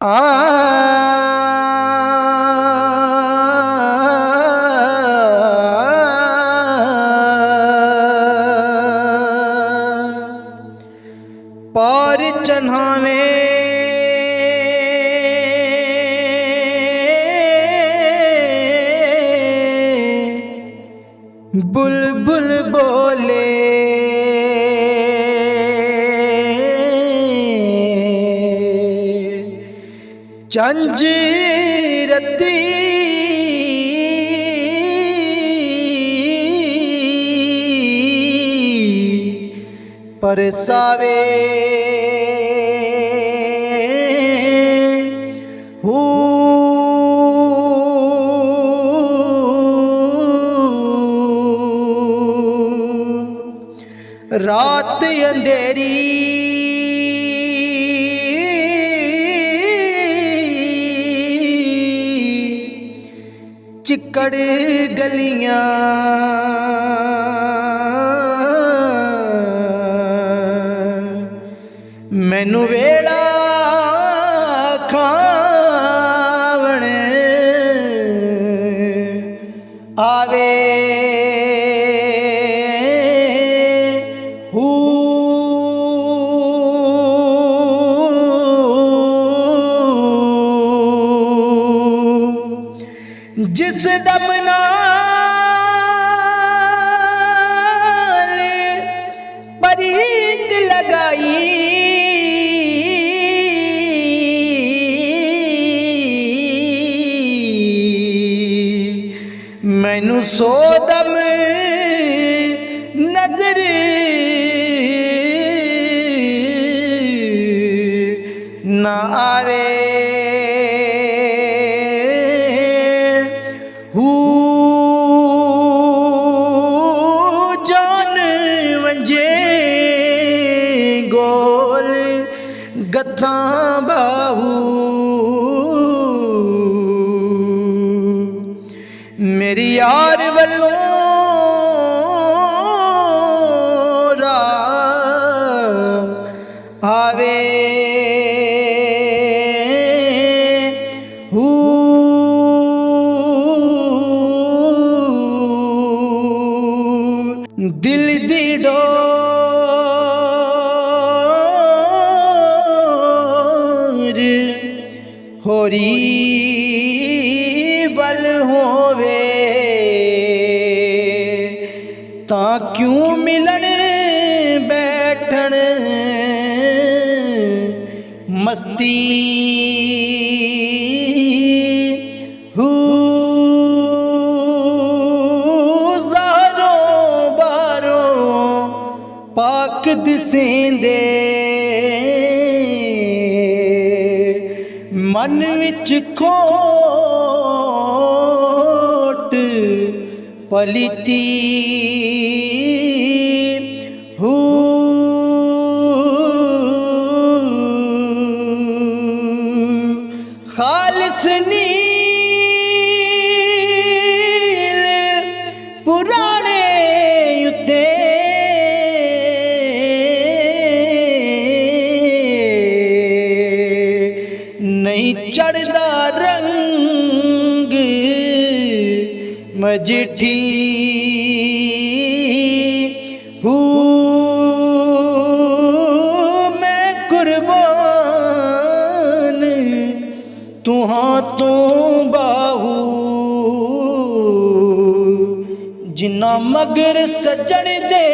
आ पार चन्हावे बुलबुल बोले चंजरती परसावे रात अंधेरी चिकड़ गलियां मैनू वेड़ा खावण आवे जिस दम नाल परीत लगाई मैनू सो दम नजर ना आवे जान वंजे गोल गद्दा बाहू मेरी यार वल्लों राह आवे दिल दी डोर होरी वल होवे ता क्यों मिलन बैठन मस्ती पाक दिसेंदे मन विच खोट पलिती खालिस नील पुराने युते नहीं चढ़दा रंग मजिठी मैं कुर्बान तुहां तो बाहू जिन्ना मगर सजन दे